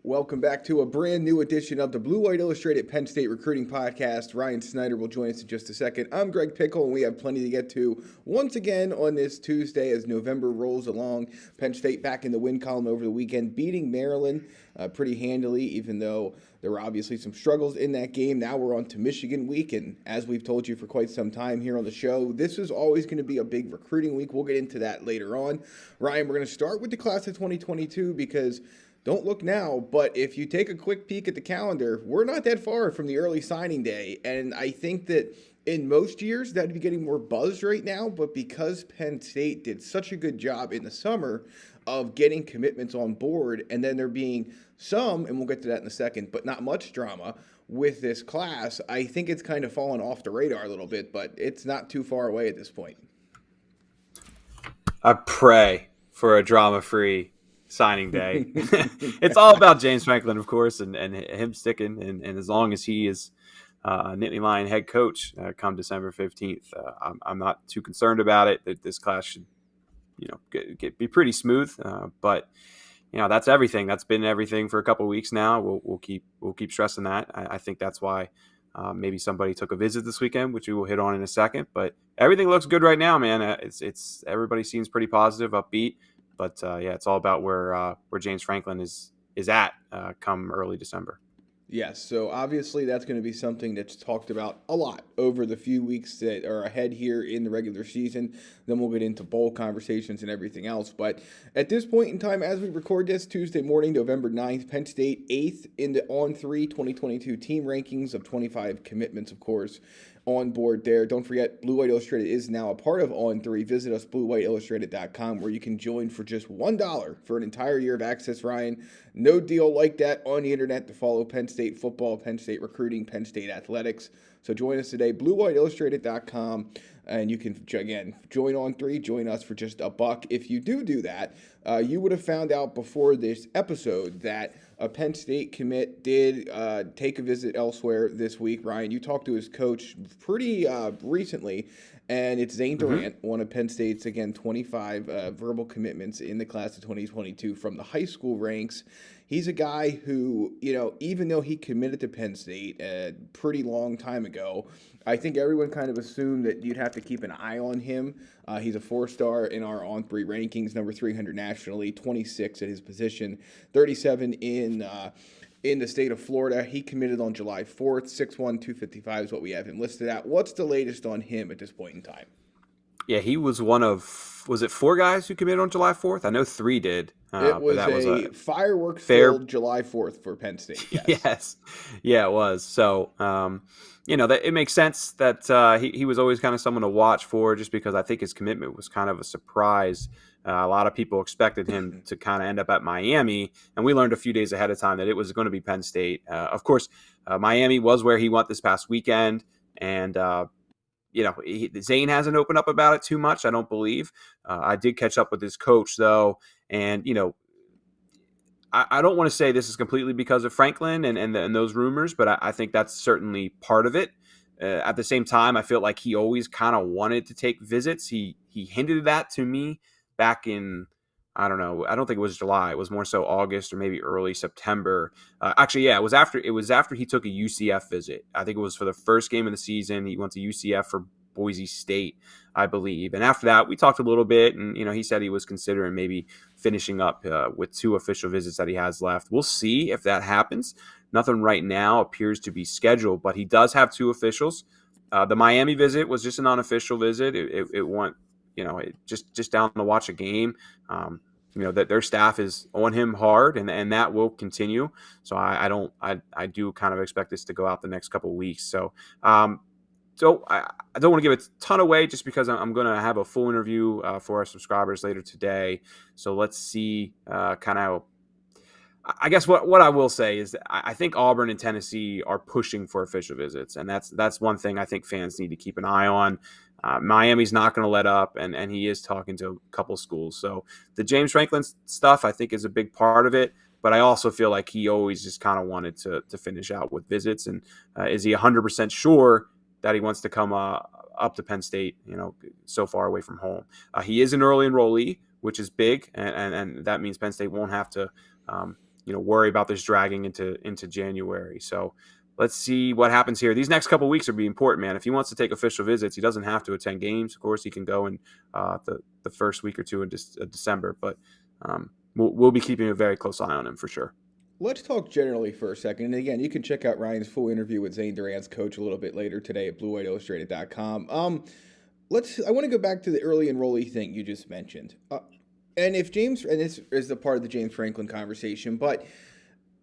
Welcome back to a brand new edition of the Blue-White Illustrated Penn State Recruiting Podcast. Ryan Snyder will join us in just a second. I'm Greg Pickel, and we have plenty to get to once again on this Tuesday as November rolls along. Penn State back in the win column over the weekend, beating Maryland pretty handily, even though there were obviously some struggles in that game. Now we're on to Michigan week, and as we've told you for quite some time here on the show, this is always going to be a big recruiting week. We'll get into that later on. Ryan, we're going to start with the class of 2022 because don't look now, but if you take a quick peek at the calendar, we're not that far from the early signing day. And I think that in most years, that'd be getting more buzz right now. But because Penn State did such a good job in the summer of getting commitments on board, and then there being some, and we'll get to that in a second, but not much drama with this class, I think it's kind of fallen off the radar a little bit, but it's not too far away at this point. I pray for a drama-free signing day. It's all about James Franklin, of course, and him sticking. And as long as he is Nittany Lion head coach come December 15th, I'm not too concerned about it. This class should, be pretty smooth. But that's everything. That's been everything for a couple of weeks now. We'll keep stressing that. I think that's why maybe somebody took a visit this weekend, which we will hit on in a second. But everything looks good right now, man. It's everybody seems pretty positive, upbeat. But it's all about where James Franklin is at come early December. Yes, so obviously that's going to be something that's talked about a lot over the few weeks that are ahead here in the regular season. Then we'll get into bowl conversations and everything else. But at this point in time, as we record this Tuesday morning, November 9th, Penn State 8th in the On3 2022 team rankings of 25 commitments, of course, on board there. Don't forget, Blue-White Illustrated is now a part of On3. Visit us, BlueWhiteIllustrated.com, where you can join for just $1 for an entire year of access, Ryan. No deal like that on the internet to follow Penn State football, Penn State recruiting, Penn State athletics. So join us today, BlueWhiteIllustrated.com, and you can, again, join On3, join us for just $1. If you do that, you would have found out before this episode that a Penn State commit did take a visit elsewhere this week. Ryan, you talked to his coach pretty recently, and it's Zane Durant, one of Penn State's, again, 25 verbal commitments in the class of 2022 from the high school ranks. He's a guy who, even though he committed to Penn State a pretty long time ago, I think everyone kind of assumed that you'd have to keep an eye on him. He's a 4-star in our On3 rankings, number 300 nationally, 26 at his position, 37 in the state of Florida. He committed on July 4th, 6'1", 255 is what we have him listed at. What's the latest on him at this point in time? Yeah, he was one of, was it 4 guys who committed on July 4th? I know 3 did. It was a fireworks-filled July 4th for Penn State, yes. Yes. Yeah, it was. So, that it makes sense that he was always kind of someone to watch for, just because I think his commitment was kind of a surprise. A lot of people expected him to kind of end up at Miami, and we learned a few days ahead of time that it was going to be Penn State. Of course, Miami was where he went this past weekend, and Zane hasn't opened up about it too much, I don't believe. I did catch up with his coach, though, and, I don't want to say this is completely because of Franklin and those rumors, but I think that's certainly part of it. At the same time, I feel like he always kind of wanted to take visits. He hinted that to me back in, I don't know, I don't think it was July. It was more so August or maybe early September. It was after he took a UCF visit. I think it was for the first game of the season. He went to UCF for Boise State, I believe. And after that, we talked a little bit, and he said he was considering maybe finishing up with 2 official visits that he has left. We'll see if that happens. Nothing right now appears to be scheduled, but he does have 2 officials. The Miami visit was just an unofficial visit. It went, just down to watch a game. That their staff is on him hard, and that will continue. So I do kind of expect this to go out the next couple of weeks. So I don't want to give a ton away, just because I'm going to have a full interview for our subscribers later today. So let's see kind of. I guess what I will say is that I think Auburn and Tennessee are pushing for official visits, and that's one thing I think fans need to keep an eye on. Miami's not going to let up, and he is talking to a couple schools. So the James Franklin stuff, I think, is a big part of it. But I also feel like he always just kind of wanted to finish out with visits. And is he 100% sure that he wants to come up to Penn State, so far away from home? He is an early enrollee, which is big, and that means Penn State won't have to worry about this dragging into January. So let's see what happens here. These next couple of weeks are be important, man. If he wants to take official visits, he doesn't have to attend games. Of course, he can go in the first week or two in December, but we'll be keeping a very close eye on him for sure. Let's talk generally for a second. And again, you can check out Ryan's full interview with Zane Durant's coach a little bit later today at BlueWhiteIllustrated.com. I want to go back to the early enrollee thing you just mentioned. And this is the part of the James Franklin conversation, but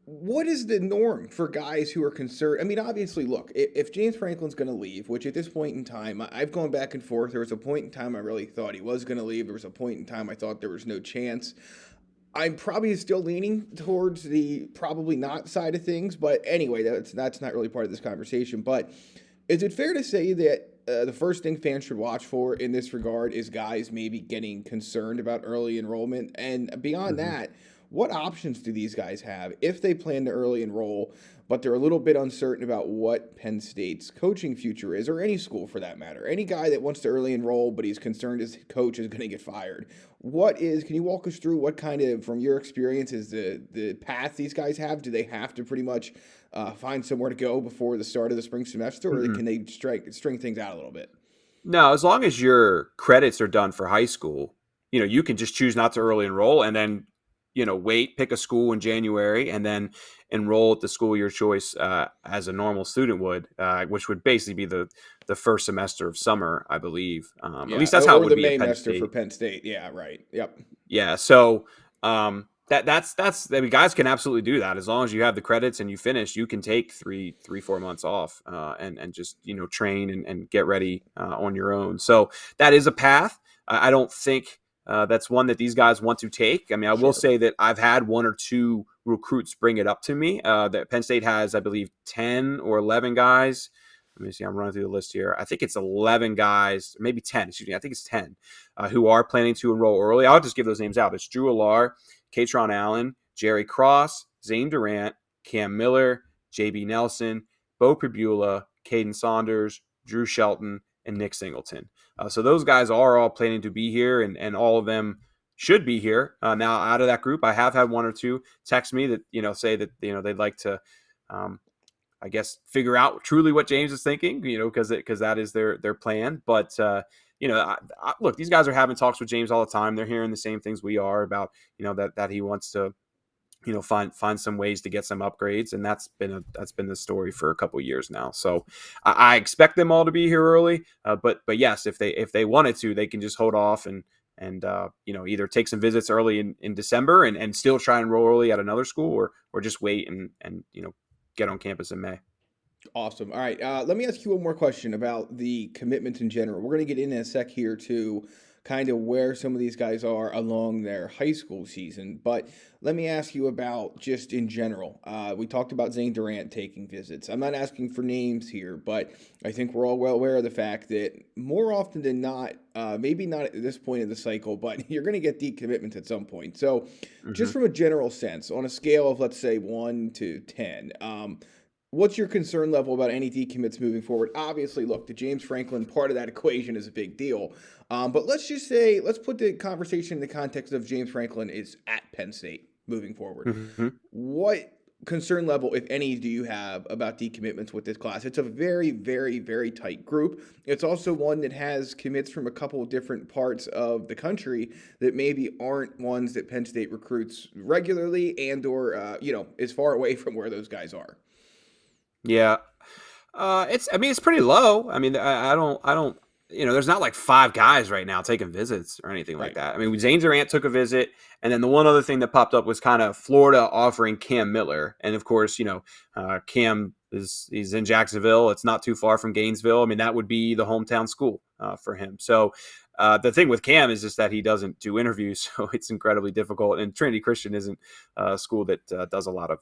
what is the norm for guys who are concerned? I mean, obviously, look, if James Franklin's going to leave, which at this point in time, I've gone back and forth. There was a point in time I really thought he was going to leave. There was a point in time I thought there was no chance. I'm probably still leaning towards the probably not side of things. But anyway, that's not really part of this conversation. But is it fair to say that the first thing fans should watch for in this regard is guys maybe getting concerned about early enrollment? And beyond that, what options do these guys have if they plan to early enroll, but they're a little bit uncertain about what Penn State's coaching future is, or any school for that matter? Any guy that wants to early enroll, but he's concerned his coach is going to get fired. Can you walk us through what kind of, from your experience, is the path these guys have? Do they have to pretty much find somewhere to go before the start of the spring semester, or can they string things out a little bit? No, as long as your credits are done for high school, you can just choose not to early enroll and then pick a school in January and then enroll at the school of your choice as a normal student would, which would basically be the first semester of summer, I believe. At least that's how it would be at Penn State. For Penn State. Yeah, right. Yep. Yeah. So that's I mean, guys can absolutely do that as long as you have the credits and you finish. You can take 4 months off and just train and get ready on your own. So that is a path. I don't think that's one that these guys want to take. I mean, I will say that I've had 1 or 2 recruits bring it up to me. That Penn State has, I believe, 10 or 11 guys. Let me see. I'm running through the list here. I think it's 11 guys, maybe 10. Excuse me. I think it's 10 who are planning to enroll early. I'll just give those names out. It's Drew Alar, Katron Allen, Jerry Cross, Zane Durant, Cam Miller, JB Nelson, Bo Pribula, Caden Saunders, Drew Shelton, and Nick Singleton. So those guys are all planning to be here, and all of them should be here. Now, out of that group, I have had 1 or 2 text me that, say that, they'd like to, I guess, figure out truly what James is thinking, because that is their plan. But, look, these guys are having talks with James all the time. They're hearing the same things we are about, that he wants to, find some ways to get some upgrades, and that's been the story for a couple of years now. So I expect them all to be here early, but yes, if they wanted to, they can just hold off and either take some visits early in December and still try and enroll early at another school, or just wait and get on campus in May. Awesome. All right, let me ask you one more question about the commitments in general. We're going to get in a sec here to kind of where some of these guys are along their high school season. But let me ask you about just in general. We talked about Zane Durant taking visits. I'm not asking for names here, but I think we're all well aware of the fact that more often than not, maybe not at this point in the cycle, but you're going to get decommitments at some point. So just from a general sense, on a scale of, let's say, 1 to 10, what's your concern level about any decommits moving forward? Obviously, look, the James Franklin part of that equation is a big deal. But let's put the conversation in the context of James Franklin is at Penn State moving forward. What concern level, if any, do you have about decommitments with this class? It's a very, very, very tight group. It's also one that has commits from a couple of different parts of the country that maybe aren't ones that Penn State recruits regularly or is far away from where those guys are. Yeah. It's pretty low. I mean, I don't, there's not like 5 guys right now taking visits or anything like that. I mean, Zane Durant took a visit, and then the one other thing that popped up was kind of Florida offering Cam Miller. And of course, Cam he's in Jacksonville. It's not too far from Gainesville. I mean, that would be the hometown school for him. So the thing with Cam is just that he doesn't do interviews, so it's incredibly difficult. And Trinity Christian isn't a school that does a lot of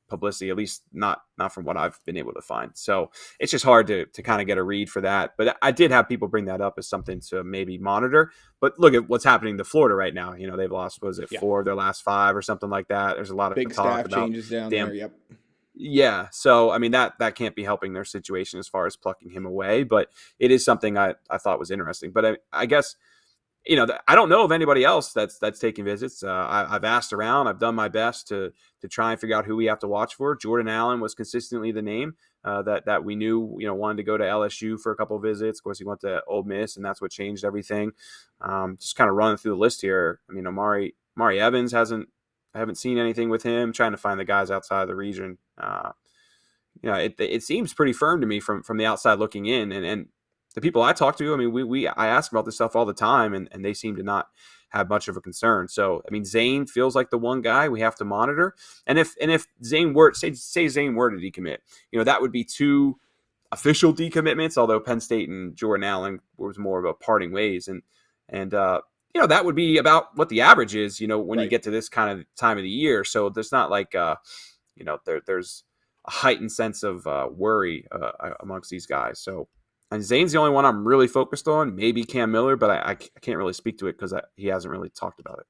publicity, at least not from what I've been able to find. So it's just hard to kind of get a read for that. But I did have people bring that up as something to maybe monitor. But look at what's happening to Florida right now. They've lost, 4 of their last 5 or something like that. There's a lot of big talk staff about changes down there. Yep. Yeah. So, I mean, that can't be helping their situation as far as plucking him away. But it is something I thought was interesting. But I guess I don't know of anybody else that's taking visits. I've asked around. I've done my best to try and figure out who we have to watch for. Jordan Allen was consistently the name that we knew, wanted to go to LSU for a couple of visits. Of course, he went to Ole Miss, and that's what changed everything. Just kind of running through the list here. I mean, Amari Evans I haven't seen anything with him. Trying to find the guys outside of the region. It seems pretty firm to me from the outside looking in, and the people I talk to, I mean, I ask about this stuff all the time, and they seem to not have much of a concern. So, I mean, Zane feels like the one guy we have to monitor. And if Zane were say Zane were to decommit, that would be two official decommitments. Although Penn State and Jordan Allen was more of a parting ways, and that would be about what the average is. When you Right. get to this kind of time of the year, so there's not like there's a heightened sense of worry amongst these guys. So. And Zane's the only one I'm really focused on, maybe Cam Miller, but I can't really speak to it because he hasn't really talked about it.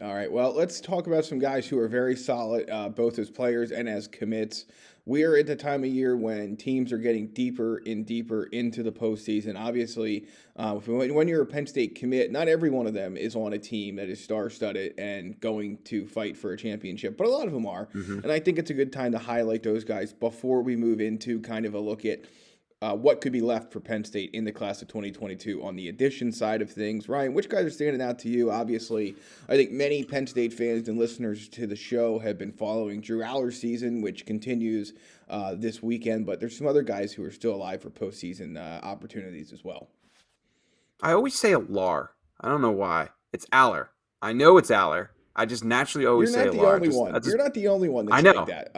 All right. Well, let's talk about some guys who are very solid, both as players and as commits. We are at the time of year when teams are getting deeper and deeper into the postseason. Obviously, when you're a Penn State commit, not every one of them is on a team that is star-studded and going to fight for a championship, but a lot of them are. Mm-hmm. And I think it's a good time to highlight those guys before we move into kind of a look at what could be left for Penn State in the class of 2022 on the addition side of things. Ryan, which guys are standing out to you? Obviously, I think many Penn State fans and listeners to the show have been following Drew Aller's season, which continues this weekend, but there's some other guys who are still alive for postseason opportunities as well. I always say Alar. I don't know why. It's Aller. I know it's Aller. I just naturally always say Alar. You're not the only one that's I know. like that.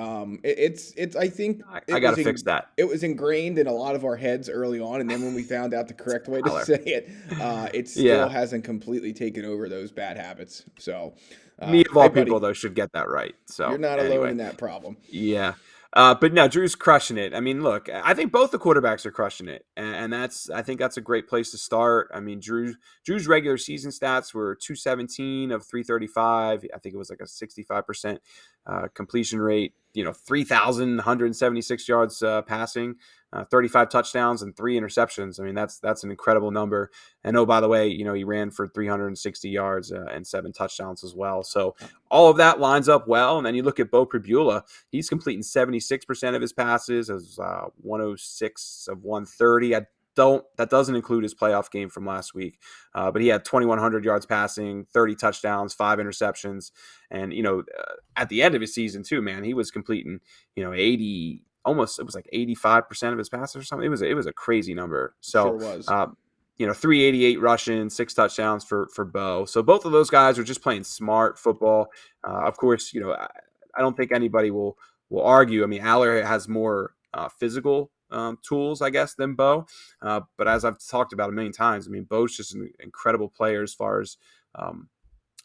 It's. I think I got to fix that. It was ingrained in a lot of our heads early on, and then when we found out the correct way to say it, it still hasn't completely taken over those bad habits. So, me of all people though should get that right. So you're not alone in that problem. Yeah. But no, Drew's crushing it. I mean, look, I think both the quarterbacks are crushing it, and I think that's a great place to start. I mean, Drew's regular season stats were 217 of 335. I think it was like a 65% completion rate. 3,176 yards passing, 35 touchdowns and 3 interceptions. I mean, that's an incredible number. And oh, by the way, he ran for 360 yards and 7 touchdowns as well. So all of that lines up well. And then you look at Bo Pribula, he's completing 76% of his passes, as 106 of 130. That doesn't include his playoff game from last week, but he had 2,100 yards passing, 30 touchdowns, 5 interceptions, and at the end of his season too, man, he was completing 80, almost, it was like 85% of his passes or something. It was a crazy number. So sure was. 388 rushing, 6 touchdowns for Bo. So both of those guys are just playing smart football. Of course, I don't think anybody will argue. I mean, Aller has more physical tools, I guess, than Bo. But as I've talked about a million times, I mean, Bo's just an incredible player as far as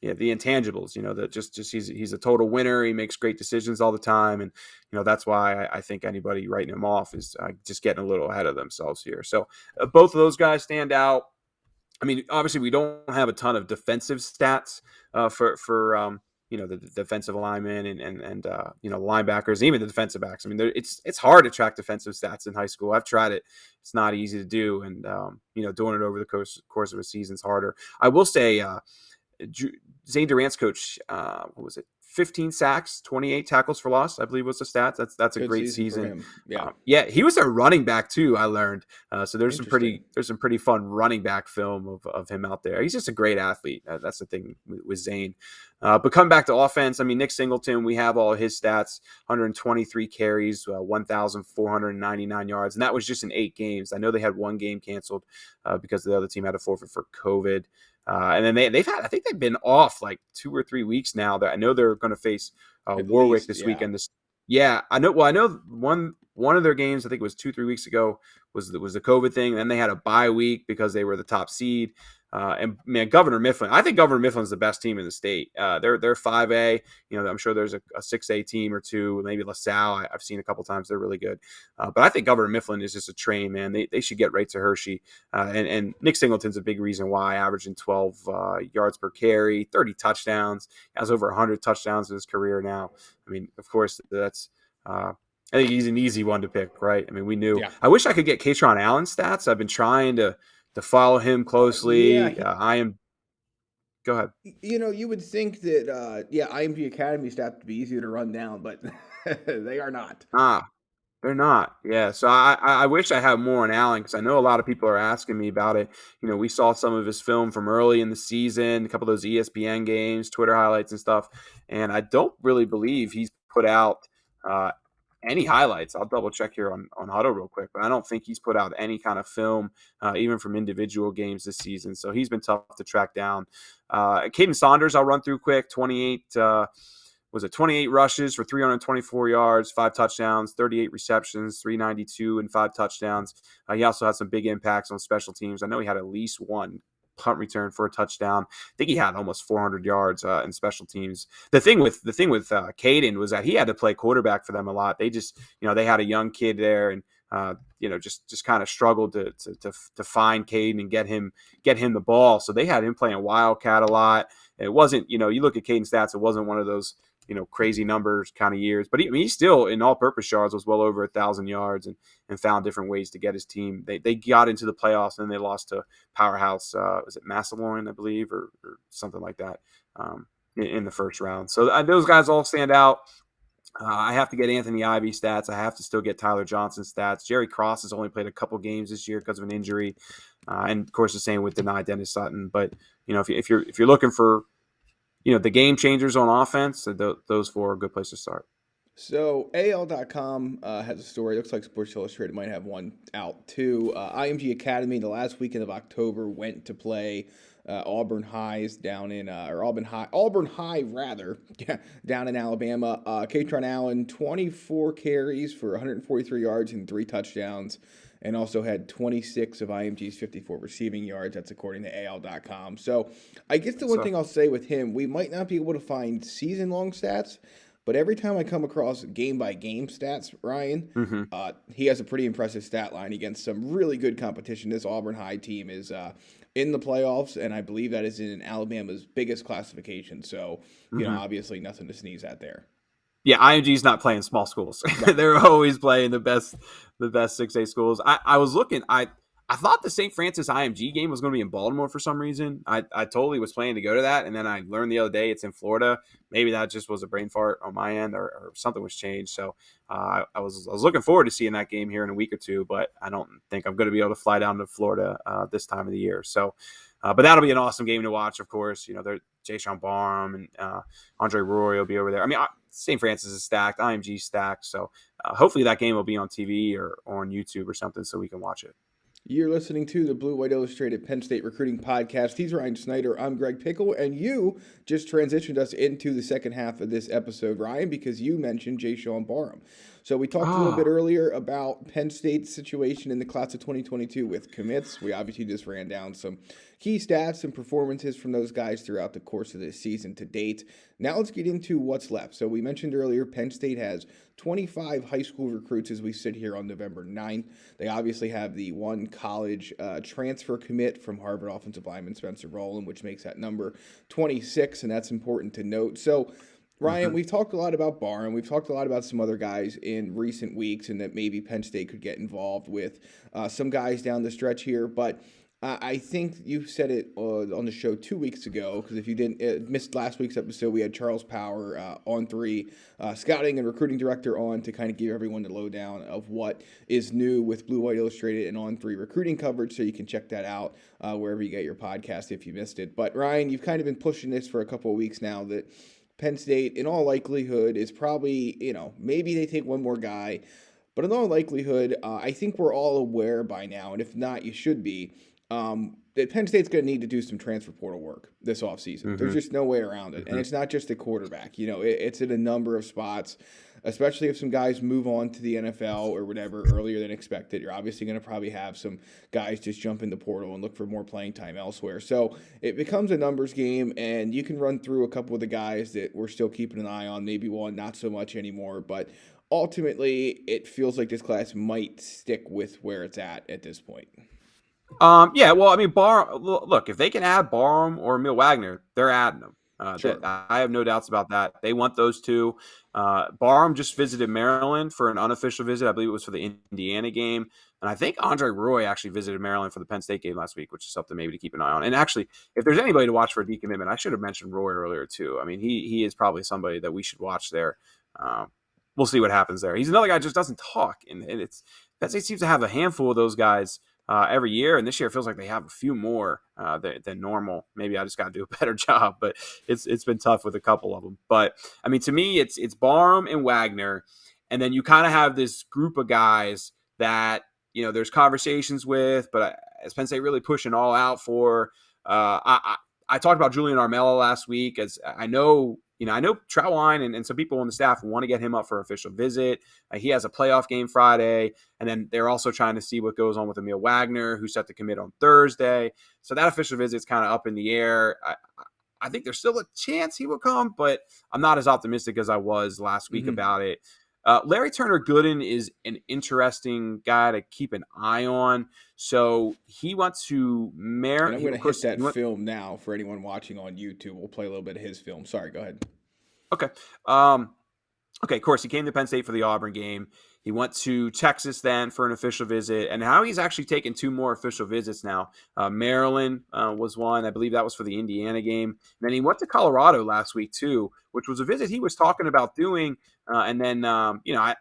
the intangibles. That just he's a total winner. He makes great decisions all the time, and that's why I think anybody writing him off is just getting a little ahead of themselves here. So both of those guys stand out. I mean, obviously, we don't have a ton of defensive stats for the defensive linemen and linebackers, even the defensive backs. I mean, it's hard to track defensive stats in high school. I've tried it. It's not easy to do. And, doing it over the course of a season is harder. I will say Zane Durant's coach, what was it? 15 sacks, 28 tackles for loss, I believe was the stat. That's a Good great season. Yeah. He was a running back too, I learned. So there's some pretty fun running back film of him out there. He's just a great athlete. That's the thing with Zane. But coming back to offense, I mean, Nick Singleton, we have all his stats: 123 carries, 1,499 yards, and that was just in 8 games. I know they had one game canceled because the other team had a forfeit for COVID. And then I think they've been off like 2 or 3 weeks now. That I know they're going to face Warwick this weekend. I know. Well, I know one of their games, I think it was 2-3 weeks ago, was the COVID thing. And then they had a bye week because they were the top seed. And man, Governor Mifflin, I think Governor Mifflin's the best team in the state. They're 5A. I'm sure there's a 6A team or two, maybe LaSalle. I've seen a couple times. They're really good. But I think Governor Mifflin is just a train, man. They should get right to Hershey. And Nick Singleton's a big reason why, averaging 12 yards per carry, 30 touchdowns. He has over 100 touchdowns in his career now. I mean, of course, that's I think he's an easy one to pick, right? I mean, we knew. Yeah. I wish I could get Kayshawn Allen's stats. I've been trying to follow him closely. I am Go ahead. You would think that, IMG Academy stats would be easier to run down, but they are not. Ah, they're not. Yeah. So I wish I had more on Allen because I know a lot of people are asking me about it. We saw some of his film from early in the season, a couple of those ESPN games, Twitter highlights and stuff. And I don't really believe he's put out uh, any highlights. I'll double check here on Huddle real quick, but I don't think he's put out any kind of film, even from individual games this season. So he's been tough to track down. Caden Saunders, I'll run through quick. 28 rushes for 324 yards, 5 touchdowns, 38 receptions, 392 and 5 touchdowns. He also had some big impacts on special teams. I know he had at least one punt return for a touchdown. I think he had almost 400 yards in special teams. The thing with Caden was that he had to play quarterback for them a lot. They just, they had a young kid there, and just kind of struggled to find Caden and get him the ball. So they had him playing Wildcat a lot. It wasn't, you look at Caden's stats, it wasn't one of those crazy numbers kind of years, but he still in all-purpose yards was well over 1,000 yards and found different ways to get his team. They got into the playoffs, and then they lost to powerhouse. Was it Massillon, I believe, or something like that in the first round. So those guys all stand out. I have to get Anthony Ivy stats. I have to still get Tyler Johnson stats. Jerry Cross has only played a couple games this year because of an injury, and of course the same with Denai Dennis Sutton. But if you're looking for the game changers on offense, those 4 are a good place to start. So AL.com has a story. It looks like Sports Illustrated might have one out too. IMG Academy the last weekend of October went to play Auburn High down in Auburn High down in Alabama. Katron Allen 24 carries for 143 yards and 3 touchdowns, and also had 26 of IMG's 54 receiving yards. That's according to AL.com. So I guess the one thing I'll say with him, we might not be able to find season-long stats, but every time I come across game-by-game stats, Ryan, he has a pretty impressive stat line against some really good competition. This Auburn High team is in the playoffs, and I believe that is in Alabama's biggest classification. So, obviously nothing to sneeze at there. Yeah, IMG's not playing small schools. Right. They're always playing the best 6A schools. I was looking. I thought the St. Francis IMG game was going to be in Baltimore for some reason. I totally was planning to go to that, and then I learned the other day it's in Florida. Maybe that just was a brain fart on my end, or something was changed. So I was looking forward to seeing that game here in a week or two, but I don't think I'm going to be able to fly down to Florida this time of the year. So. But that'll be an awesome game to watch, of course. Jaishawn Barham and Andre Roy will be over there. I mean, St. Francis is stacked, IMG stacked. So hopefully that game will be on TV or on YouTube or something so we can watch it. You're listening to the Blue-White Illustrated Penn State Recruiting Podcast. He's Ryan Snyder. I'm Greg Pickel, and you just transitioned us into the second half of this episode, Ryan, because you mentioned Jaishawn Barham. So we talked a little bit earlier about Penn State's situation in the class of 2022 with commits. We obviously just ran down some key stats and performances from those guys throughout the course of this season to date. Now let's get into what's left. So we mentioned earlier Penn State has 25 high school recruits as we sit here on November 9th. They obviously have the one college transfer commit from Harvard offensive lineman Spencer Rowland, which makes that number 26, and that's important to note. So Ryan, we've talked a lot about Barham. We've talked a lot about some other guys in recent weeks, and that maybe Penn State could get involved with some guys down the stretch here. But I think you said it on the show 2 weeks ago, because if you didn't missed last week's episode, we had Charles Power on 3, scouting and recruiting director on to kind of give everyone the lowdown of what is new with Blue-White Illustrated and on 3 recruiting coverage. So you can check that out wherever you get your podcast if you missed it. But Ryan, you've kind of been pushing this for a couple of weeks now that Penn State, in all likelihood, is probably, maybe they take one more guy. But in all likelihood, I think we're all aware by now, and if not, you should be, that Penn State's going to need to do some transfer portal work this offseason. There's just no way around it. And it's not just a quarterback. It's in a number of spots, especially if some guys move on to the NFL or whatever earlier than expected. You're obviously going to probably have some guys just jump in the portal and look for more playing time elsewhere. So it becomes a numbers game, and you can run through a couple of the guys that we're still keeping an eye on, maybe one not so much anymore. But ultimately, it feels like this class might stick with where it's at this point. Yeah, well, I mean, Barham, look, if they can add Barham or Aamil Wagner, they're adding them. That I have no doubts about that. They want those two. Barham just visited Maryland for an unofficial visit. I believe it was for the Indiana game. And I think Andre Roy actually visited Maryland for the Penn State game last week, which is something maybe to keep an eye on. And actually, if there's anybody to watch for a decommitment, I should have mentioned Roy earlier too. I mean, he is probably somebody that we should watch there. We'll see what happens there. He's another guy who just doesn't talk, and it's Penn State seems to have a handful of those guys every year, and this year it feels like they have a few more than normal. Maybe I just got to do a better job, but it's been tough with a couple of them. But I mean, to me, it's Barham and Wagner, and then you kind of have this group of guys that there's conversations with, but as Penn State really pushing all out for. I talked about Julian Armella last week, as I know. I know Troutwine and some people on the staff want to get him up for official visit. He has a playoff game Friday, and then they're also trying to see what goes on with Aamil Wagner, who's set to commit on Thursday. So that official visit is kind of up in the air. I think there's still a chance he will come, but I'm not as optimistic as I was last week about it. Larry Turner Gooden is an interesting guy to keep an eye on. So he wants to marry. I'm going to hit that film now for anyone watching on YouTube. We'll play a little bit of his film. Sorry, go ahead. Okay. Okay, of course, he came to Penn State for the Auburn game. He went to Texas then for an official visit, and now he's actually taken 2 more official visits now. Maryland was one. I believe that was for the Indiana game. And then he went to Colorado last week too, which was a visit he was talking about doing. And then, I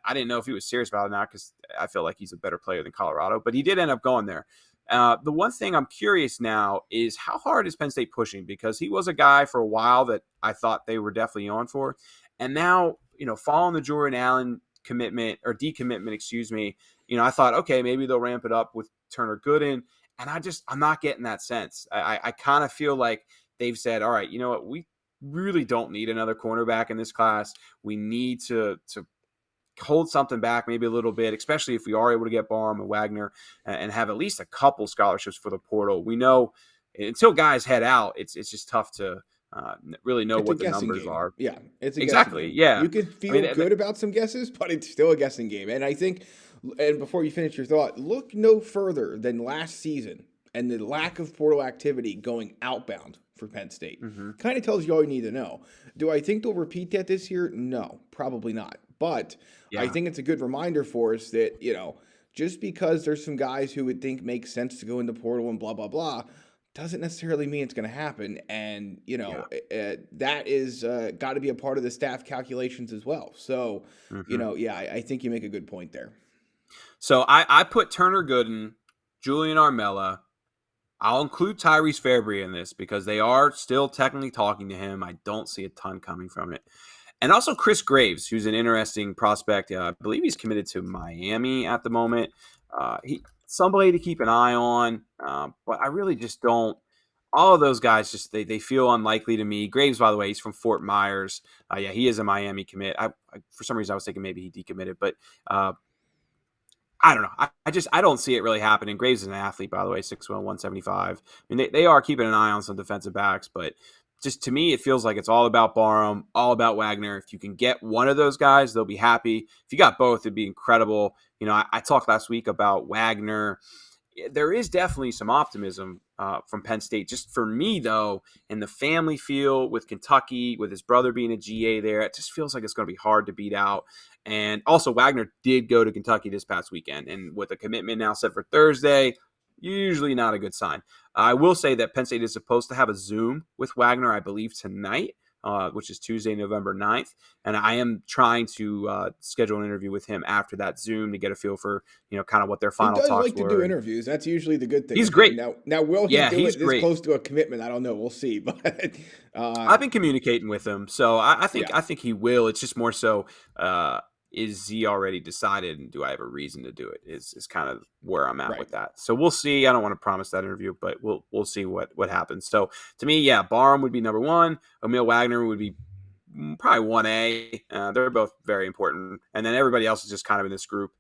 didn't know if he was serious about it now because I feel like he's a better player than Colorado, but he did end up going there. The one thing I'm curious now is how hard is Penn State pushing? Because he was a guy for a while that I thought they were definitely on for. And now, following the Jordan Allen decommitment, I thought, okay, maybe they'll ramp it up with Turner Gooden. And I'm not getting that sense. I kind of feel like they've said, all right, you know what? We really don't need another cornerback in this class. We need to hold something back maybe a little bit, especially if we are able to get Barham and Wagner and have at least a couple scholarships for the portal. We know until guys head out, it's just tough to really know what the numbers are. Yeah, it's a exactly. Guessing game. Yeah, you can feel good about some guesses, but it's still a guessing game. And I think, and before you finish your thought, look no further than last season and the lack of portal activity going outbound for Penn State. Kind of tells you all you need to know. Do I think they'll repeat that this year? No, probably not. But I think it's a good reminder for us that, just because there's some guys who would think makes sense to go into portal and blah, blah, blah, doesn't necessarily mean it's going to happen. And, that is got to be a part of the staff calculations as well. So, I think you make a good point there. So I put Turner Gooden, Julian Armella. I'll include Tyrese Fairbury in this because they are still technically talking to him. I don't see a ton coming from it. And also Chris Graves, who's an interesting prospect. I believe he's committed to Miami at the moment. Somebody to keep an eye on, but I really just don't. All of those guys just they feel unlikely to me. Graves, by the way, he's from Fort Myers. He is a Miami commit. For some reason I was thinking maybe he decommitted, but I don't know. I don't see it really happening. Graves is an athlete, by the way, 6'1", 175. I mean, they are keeping an eye on some defensive backs, but just to me, it feels like it's all about Barham, all about Wagner. If you can get one of those guys, they'll be happy. If you got both, it'd be incredible. I talked last week about Wagner. There is definitely some optimism from Penn State. Just for me, though, in the family feel with Kentucky, with his brother being a GA there, it just feels like it's going to be hard to beat out. And also, Wagner did go to Kentucky this past weekend. And with a commitment now set for Thursday, usually not a good sign. I will say that Penn State is supposed to have a Zoom with Wagner, I believe, tonight, which is Tuesday, November 9th. And I am trying to schedule an interview with him after that Zoom to get a feel for, kind of what their final talks were. He does like to do interviews. That's usually the good thing. He's great. Now will he do it this close to a commitment? I don't know. We'll see. But I've been communicating with him, so I think he will. It's just more so, is he already decided, and do I have a reason to do it? Is kind of where I'm at with that. So we'll see. I don't want to promise that interview, but we'll see what happens. So to me, Barham would be number 1. Aamil Wagner would be probably 1A. They're both very important. And then everybody else is just kind of in this group.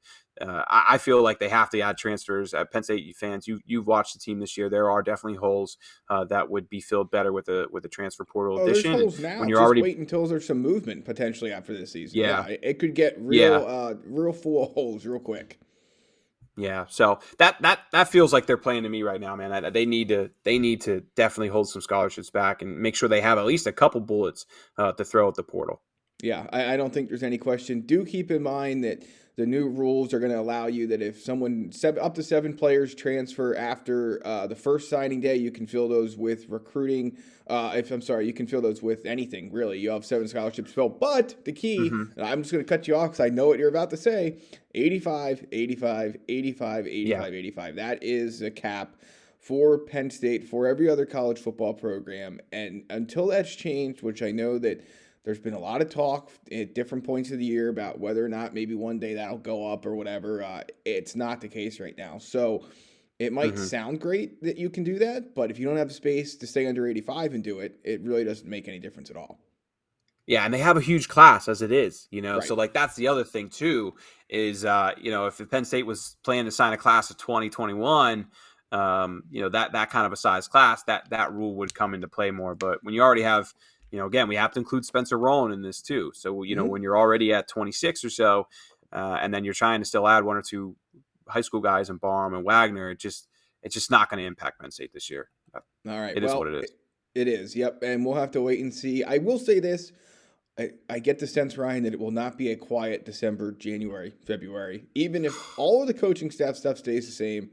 I feel like they have to add transfers. Penn State fans, you've watched the team this year. There are definitely holes that would be filled better with a transfer portal addition. There's holes now. When you're wait until there's some movement potentially after this season. Yeah, it could get real full of holes real quick. Yeah, so that feels like they're playing to me right now, man. They need to definitely hold some scholarships back and make sure they have at least a couple bullets to throw at the portal. Yeah, I don't think there's any question. Do keep in mind that the new rules are going to allow you that if up to 7 players transfer after the first signing day, you can fill those with recruiting. If I'm sorry, you can fill those with anything really. You have 7 scholarships filled, but the key, Hmm. and I'm just going to cut you off because I know what you're about to say. 85, 85, 85, Yeah. 85, 85. That is a cap for Penn State, for every other college football program. And until that's changed, which I know that there's been a lot of talk at different points of the year about whether or not maybe one day that'll go up or whatever. It's not the case right now. So it might Hmm. sound great that you can do that, but if you don't have the space to stay under 85 and do it, it really doesn't make any difference at all. Yeah, and they have a huge class as it is, Right. So like that's the other thing too is if Penn State was planning to sign a class of 2021, that kind of a size class, that rule would come into play more. But when you already have, again, we have to include Spencer Rowland in this too. So Hmm. when you're already at 26 or so, and then you're trying to still add one or two high school guys in Barham and Wagner, it's just not going to impact Penn State this year. All right. It is what Well, it is. it is. Yep. And we'll have to wait and see. I will say this. I get the sense, Ryan, that it will not be a quiet December, January, February. Even if all of the coaching staff stuff stays the same,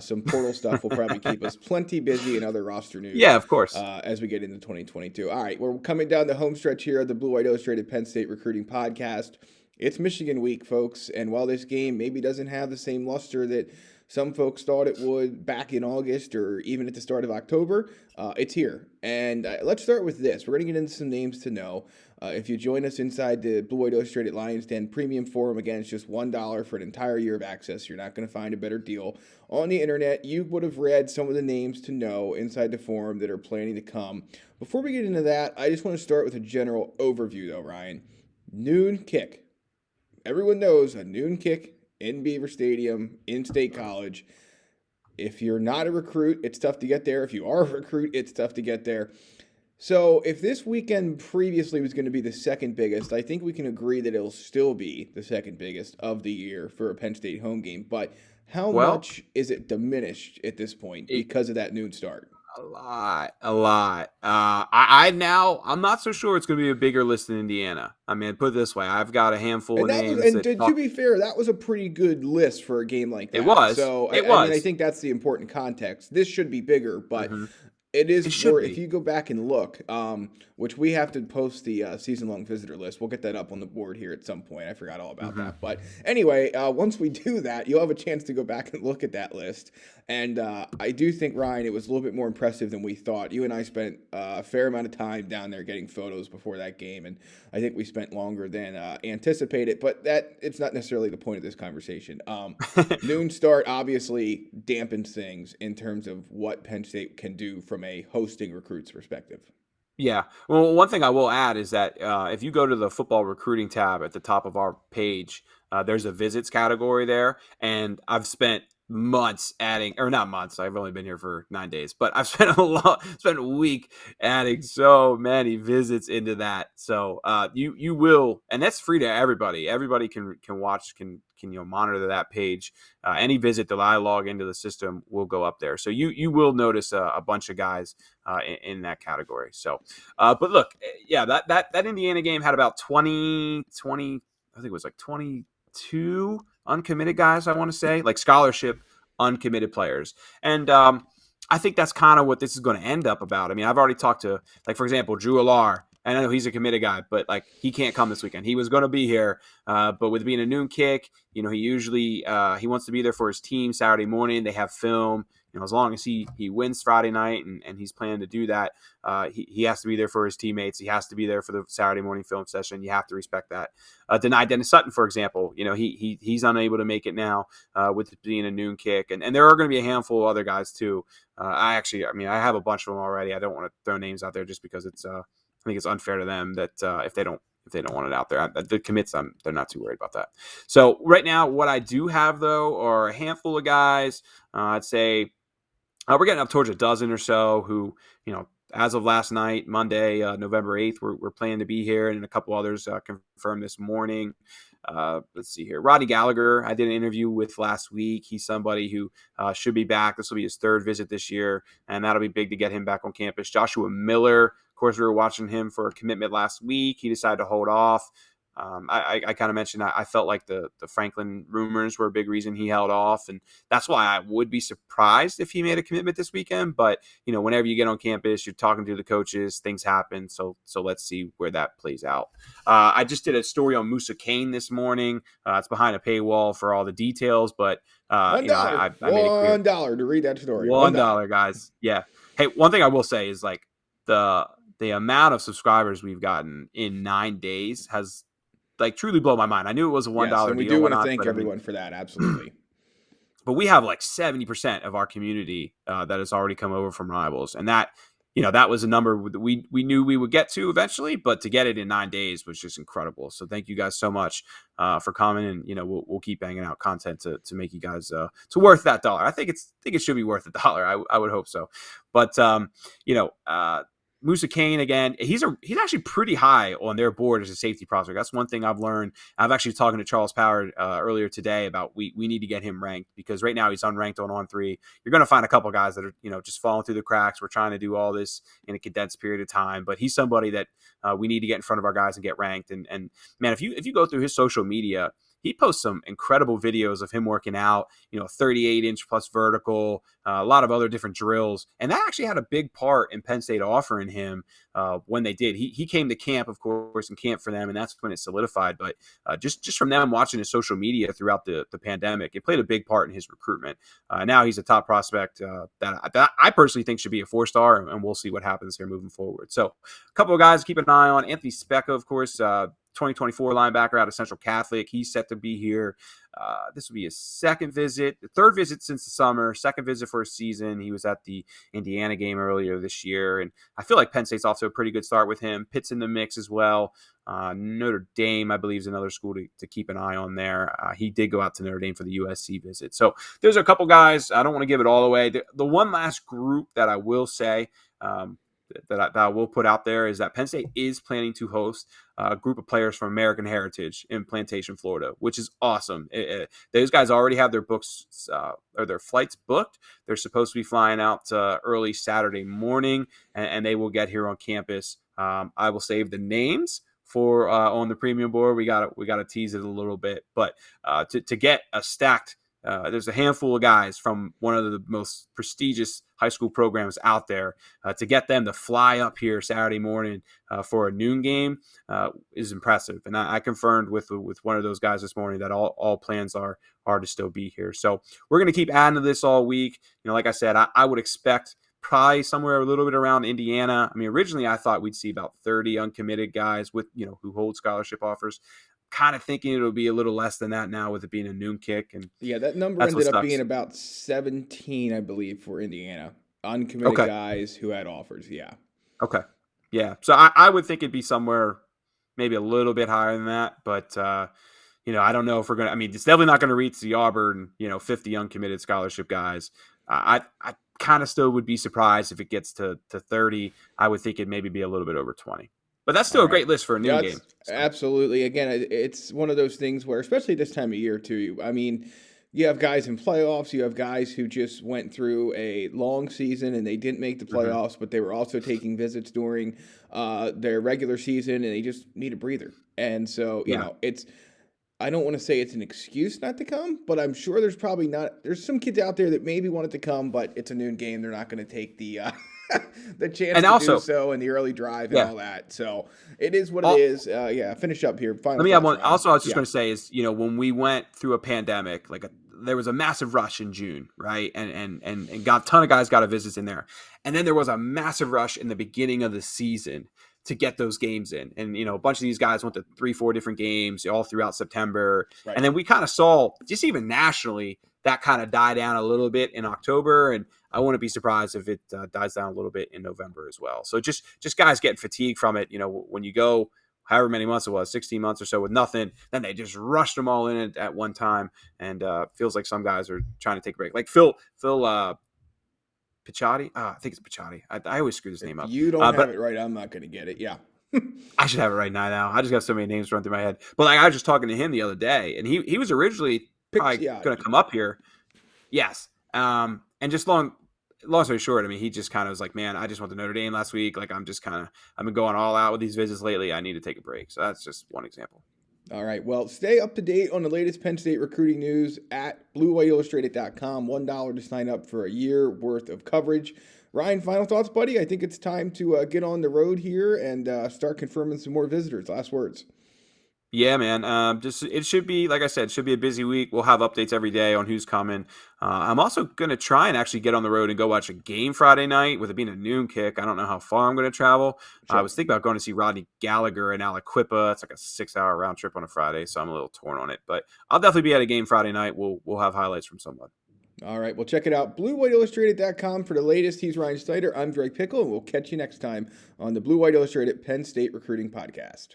some portal stuff will probably keep us plenty busy and other roster news Yeah, of course. as we get into 2022. All right, we're coming down the home stretch here of the Blue-White Illustrated Penn State Recruiting Podcast. It's Michigan week, folks, and while this game maybe doesn't have the same luster that some folks thought it would back in August or even at the start of October, it's here. And let's start with this. We're going to get into some names to know. If you join us inside the Blue-White Illustrated Lions Den Premium Forum, again, it's just $1 for an entire year of access. You're not going to find a better deal on the internet. You would have read some of the names to know inside the forum that are planning to come. Before we get into that, I just want to start with a general overview, though, Ryan. Noon kick. Everyone knows a noon kick in Beaver Stadium, in State College. If you're not a recruit, it's tough to get there. If you are a recruit, it's tough to get there. So if this weekend previously was going to be the second biggest, I think we can agree that it'll still be the second biggest of the year for a Penn State home game. But how Well, much is it diminished at this point it, because of that noon start? a lot, a lot. I'm not so sure it's going to be a bigger list than Indiana. I mean, put it this way, I've got a handful of And that was, names and that to be fair, that was a pretty good list for a game like it that. was, So it I mean, I was. think that's the important context. This should be bigger, but Hmm. it is It should for if be. you go back and look, which we have to post the season-long visitor list. We'll get that up on the board here at some point. I forgot all about Hmm. that, but anyway, once we do that, you'll have a chance to go back and look at that list. And I do think, Ryan, it was a little bit more impressive than we thought. You and I spent a fair amount of time down there getting photos before that game, and I think we spent longer than anticipated. But it's not necessarily the point of this conversation. Noon start obviously dampens things in terms of what Penn State can do from a hosting recruits perspective. Yeah. Well, one thing I will add is that if you go to the football recruiting tab at the top of our page, there's a visits category there. And I've spent months adding, or not months, I've only been here for 9 days, but I've spent spent a week adding so many visits into that. So you will, and that's free to everybody. Everybody can watch, can monitor that page. Any visit that I log into the system will go up there. So you will notice a bunch of guys in that category. So, but look, yeah, that Indiana game had about 20, I think it was like 22 uncommitted guys, I want to say, like scholarship uncommitted players. And I think that's kind of what this is going to end up about. I mean, I've already talked to, like, for example, Drew Alar. I know he's a committed guy, but like he can't come this weekend. He was going to be here, but with being a noon kick, he usually he wants to be there for his team Saturday morning. They have film. As long as he wins Friday night and he's planning to do that, he has to be there for his teammates. He has to be there for the Saturday morning film session. You have to respect that. Denied Dennis Sutton, for example, he's unable to make it now with it being a noon kick, and there are going to be a handful of other guys too. I have a bunch of them already. I don't want to throw names out there just because it's I think it's unfair to them that if they don't want it out there. The commits, they're not too worried about that. So right now, what I do have though are a handful of guys. I'd say we're getting up towards a dozen or so who as of last night, Monday, November 8th, we're planning to be here, and a couple others confirmed this morning. Let's see here. Rodney Gallagher, I did an interview with last week. He's somebody who should be back. This will be his third visit this year, and that'll be big to get him back on campus. Joshua Miller, of course, we were watching him for a commitment last week. He decided to hold off. I kind of mentioned I felt like the Franklin rumors were a big reason he held off, and that's why I would be surprised if he made a commitment this weekend. But whenever you get on campus, you're talking to the coaches, things happen. So let's see where that plays out. I just did a story on Musa Kane this morning. It's behind a paywall for all the details, but $1, I made it clear. $1 to read that story. $1, guys. Yeah. Hey, one thing I will say is like the amount of subscribers we've gotten in 9 days has like truly blow my mind. I knew it was a $1 deal. And we do want to thank everyone for that. Absolutely. But we have like 70% of our community that has already come over from Rivals. And that, that was a number that we knew we would get to eventually, but to get it in 9 days was just incredible. So thank you guys so much for coming, and we'll keep banging out content to make you guys to worth that $1. I think it should be worth $1. I would hope so. But Musa Kane, again, he's actually pretty high on their board as a safety prospect. That's one thing I've learned. I've actually talking to Charles Power earlier today about we need to get him ranked, because right now he's unranked on 3. You're going to find a couple guys that are just falling through the cracks. We're trying to do all this in a condensed period of time, but he's somebody that we need to get in front of our guys and get ranked. And man, if you go through his social media, he posts some incredible videos of him working out, 38-inch plus vertical, a lot of other different drills. And that actually had a big part in Penn State offering him when they did. He came to camp, of course, and camped for them, and that's when it solidified. But just from them watching his social media throughout the pandemic, it played a big part in his recruitment. Now he's a top prospect that I personally think should be a 4-star, and we'll see what happens here moving forward. So a couple of guys to keep an eye on. Anthony Specca, of course, 2024 linebacker out of Central Catholic. He's set to be here. This will be his third visit since the summer, second visit for a season. He was at the Indiana game earlier this year, and I feel like Penn State's off to a pretty good start with him. Pitt's in the mix as well. Notre Dame, I believe, is another school to keep an eye on there. He did go out to Notre Dame for the USC visit. So there's a couple guys. I don't want to give it all away. The one last group that I will say that I will put out there is that Penn State is planning to host a group of players from American Heritage in Plantation, Florida, which is awesome. Those guys already have their books or their flights booked. They're supposed to be flying out early Saturday morning, and they will get here on campus. I will save the names for on the premium board. We got to tease it a little bit, but to get a stacked. There's a handful of guys from one of the most prestigious high school programs out there. To get them to fly up here Saturday morning for a noon game is impressive. And I confirmed with one of those guys this morning that all plans are to still be here. So we're going to keep adding to this all week. Like I said, I would expect probably somewhere a little bit around Indiana. I mean, originally I thought we'd see about 30 uncommitted guys with who hold scholarship offers. Kind of thinking it'll be a little less than that now with it being a noon kick. And yeah, that number ended up being about 17, I believe, for Indiana. Uncommitted guys who had offers, yeah. Okay. Yeah. So I would think it'd be somewhere maybe a little bit higher than that. But, I don't know if we're going to – I mean, it's definitely not going to reach the Auburn, 50 uncommitted scholarship guys. I kind of still would be surprised if it gets to 30. I would think it'd maybe be a little bit over 20. But that's still a great list for a noon game. So. Absolutely. Again, it's one of those things where, especially this time of year, too, I mean, you have guys in playoffs. You have guys who just went through a long season and they didn't make the playoffs, but they were also taking visits during their regular season, and they just need a breather. And so, you know, I don't want to say it's an excuse not to come, but I'm sure there's some kids out there that maybe wanted to come, but it's a noon game. They're not going to take the the chance and to also, do so in the early drive and all that. So it is what it is. Finish up here. Let me have one. Also, I was just going to say is, when we went through a pandemic, there was a massive rush in June, right? And got a ton of guys got a visits in there. And then there was a massive rush in the beginning of the season to get those games in. And, a bunch of these guys went to 3-4 different games all throughout September. Right. And then we kind of saw, just even nationally, that kind of die down a little bit in October. And I wouldn't be surprised if it dies down a little bit in November as well. So just guys getting fatigued from it. When you go however many months it was, 16 months or so with nothing, then they just rushed them all in at one time. And feels like some guys are trying to take a break. Like Phil Pichotti. I think it's Pichotti. I always screw this name up. You don't have but it right. I'm not going to get it. Yeah. I should have it right now. I just got so many names run through my head. But like I was just talking to him the other day, and he was originally probably going to come up here. Yes. And just long story short, I mean, he just kind of was like, man, I just went to Notre Dame last week. Like I've been going all out with these visits lately. I need to take a break. So that's just one example. All right. Well, stay up to date on the latest Penn State recruiting news at BlueWhiteIllustrated.com. $1 to sign up for a year worth of coverage. Ryan, final thoughts, buddy? I think it's time to get on the road here and start confirming some more visitors. Last words. Yeah, man. It should be, like I said, it should be a busy week. We'll have updates every day on who's coming. I'm also going to try and actually get on the road and go watch a game Friday night with it being a noon kick. I don't know how far I'm going to travel. Sure. I was thinking about going to see Rodney Gallagher in Aliquippa. It's like a 6-hour round trip on a Friday, so I'm a little torn on it. But I'll definitely be at a game Friday night. We'll have highlights from someone. All right. Well, check it out. BlueWhiteIllustrated.com for the latest. He's Ryan Snyder. I'm Drake Pickel, and we'll catch you next time on the Blue-White Illustrated Penn State Recruiting Podcast.